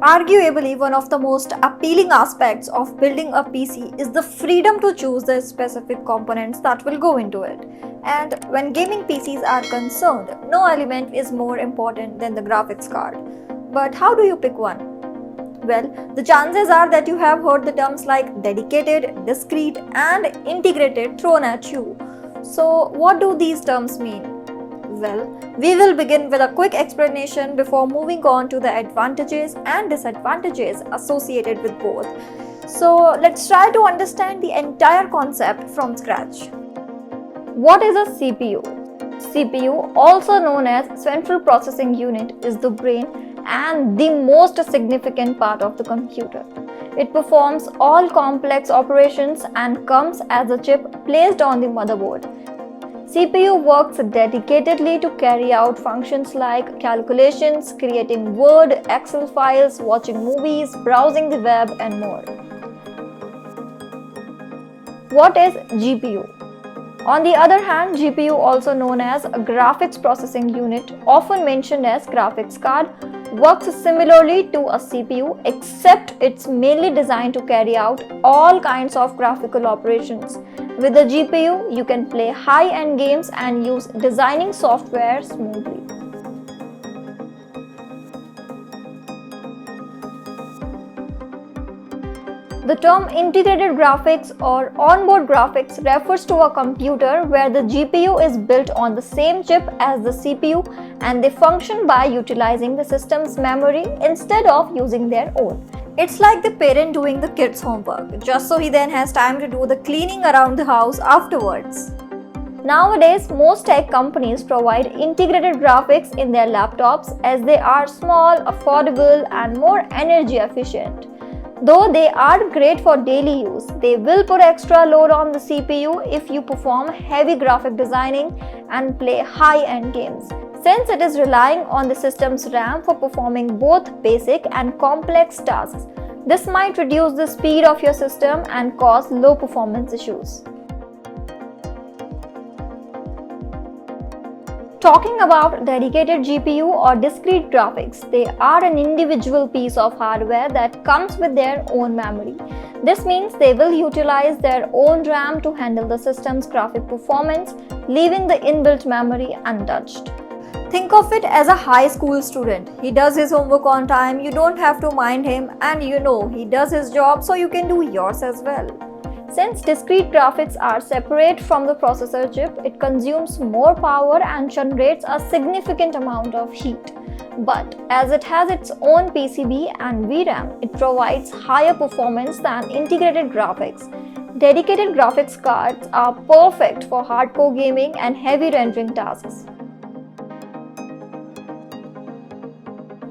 Arguably, one of the most appealing aspects of building a PC is the freedom to choose the specific components that will go into it. And when gaming PCs are concerned, no element is more important than the graphics card. But how do you pick one? Well, the chances are that you have heard the terms like dedicated, discrete, and integrated thrown at you. So, what do these terms mean? Well, we will begin with a quick explanation before moving on to the advantages and disadvantages associated with both. So, let's try to understand the entire concept from scratch. What is a CPU? CPU, also known as Central Processing Unit, is the brain and the most significant part of the computer. It performs all complex operations and comes as a chip placed on the motherboard. CPU works dedicatedly to carry out functions like calculations, creating Word, Excel files, watching movies, browsing the web, and more. What is GPU? On the other hand, GPU, also known as a graphics processing unit, often mentioned as graphics card, works similarly to a CPU, except it's mainly designed to carry out all kinds of graphical operations. With the GPU, you can play high-end games and use designing software smoothly. The term integrated graphics or onboard graphics refers to a computer where the GPU is built on the same chip as the CPU and they function by utilizing the system's memory instead of using their own. It's like the parent doing the kid's homework, just so he then has time to do the cleaning around the house afterwards. Nowadays, most tech companies provide integrated graphics in their laptops as they are small, affordable, and more energy efficient. Though they are great for daily use, they will put extra load on the CPU if you perform heavy graphic designing and play high-end games, since it is relying on the system's RAM for performing both basic and complex tasks. This might reduce the speed of your system and cause low performance issues. Talking about dedicated GPU or discrete graphics, they are an individual piece of hardware that comes with their own memory. This means they will utilize their own RAM to handle the system's graphic performance, leaving the inbuilt memory untouched. Think of it as a high school student. He does his homework on time, you don't have to mind him, and he does his job, so you can do yours as well. Since discrete graphics are separate from the processor chip, it consumes more power and generates a significant amount of heat. But as it has its own PCB and VRAM, it provides higher performance than integrated graphics. Dedicated graphics cards are perfect for hardcore gaming and heavy rendering tasks.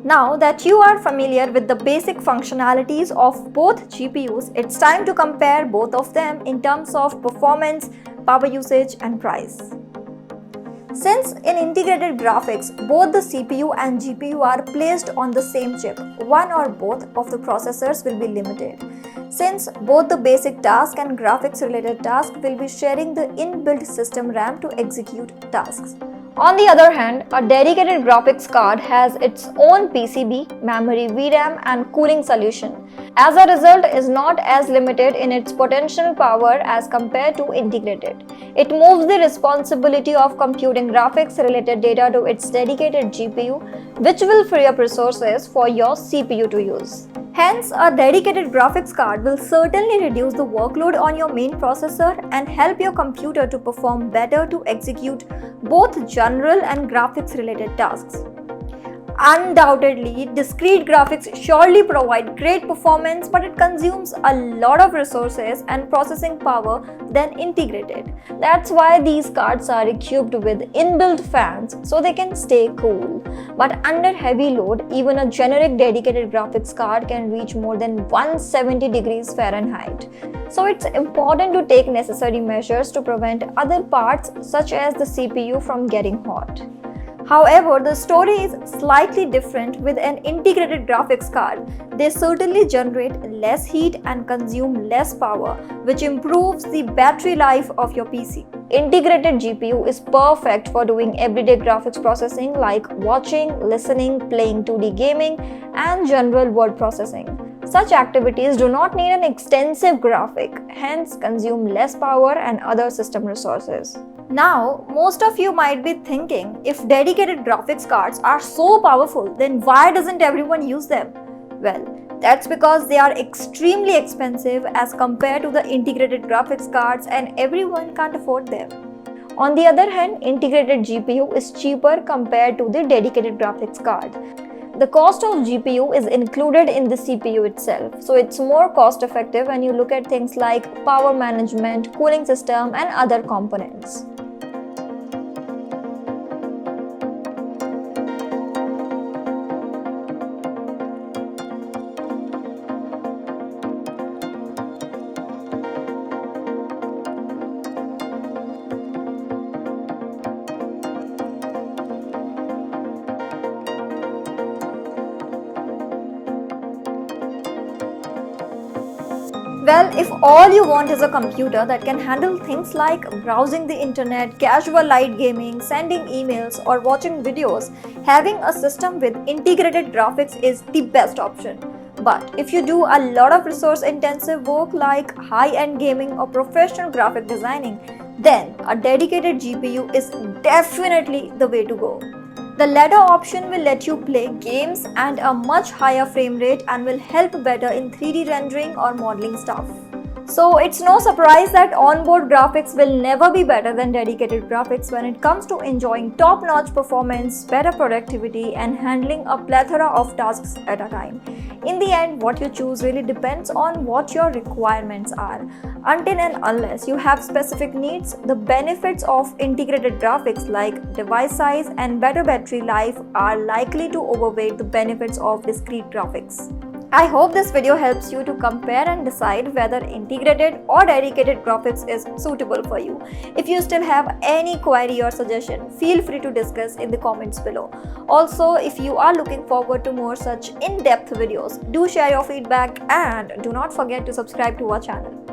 Now that you are familiar with the basic functionalities of both GPUs, it's time to compare both of them in terms of performance, power usage, and price. Since in integrated graphics, both the CPU and GPU are placed on the same chip, one or both of the processors will be limited. Since both the basic task and graphics related task will be sharing the inbuilt system RAM to execute tasks. On the other hand, a dedicated graphics card has its own PCB, memory, VRAM, and cooling solution. As a result, is not as limited in its potential power as compared to integrated. It moves the responsibility of computing graphics related data to its dedicated GPU, which will free up resources for your CPU to use. Hence, a dedicated graphics card will certainly reduce the workload on your main processor and help your computer to perform better to execute both general and graphics related tasks. Undoubtedly, discrete graphics surely provide great performance, but it consumes a lot of resources and processing power than integrated. That's why these cards are equipped with inbuilt fans so they can stay cool. But under heavy load, even a generic dedicated graphics card can reach more than 170 degrees Fahrenheit. So it's important to take necessary measures to prevent other parts such as the CPU from getting hot. However, the story is slightly different with an integrated graphics card. They certainly generate less heat and consume less power, which improves the battery life of your PC. integrated GPU is perfect for doing everyday graphics processing like watching, listening, playing 2D gaming, and general word processing. Such activities do not need an extensive graphic, hence consume less power and other system resources. Now, most of you might be thinking, if dedicated graphics cards are so powerful, then why doesn't everyone use them? Well, that's because they are extremely expensive as compared to the integrated graphics cards and everyone can't afford them. On the other hand, integrated GPU is cheaper compared to the dedicated graphics card. The cost of GPU is included in the CPU itself, so it's more cost effective when you look at things like power management, cooling system, and other components. Well, if all you want is a computer that can handle things like browsing the internet, casual light gaming, sending emails, or watching videos, having a system with integrated graphics is the best option. But if you do a lot of resource-intensive work like high-end gaming or professional graphic designing, then a dedicated GPU is definitely the way to go. The latter option will let you play games at a much higher frame rate and will help better in 3D rendering or modeling stuff. So it's no surprise that onboard graphics will never be better than dedicated graphics when it comes to enjoying top-notch performance, better productivity, and handling a plethora of tasks at a time. In the end, what you choose really depends on what your requirements are. Until and unless you have specific needs, the benefits of integrated graphics like device size and better battery life are likely to overweigh the benefits of discrete graphics. I hope this video helps you to compare and decide whether integrated or dedicated graphics is suitable for you. If you still have any query or suggestion, feel free to discuss in the comments below. Also, if you are looking forward to more such in-depth videos, do share your feedback and do not forget to subscribe to our channel.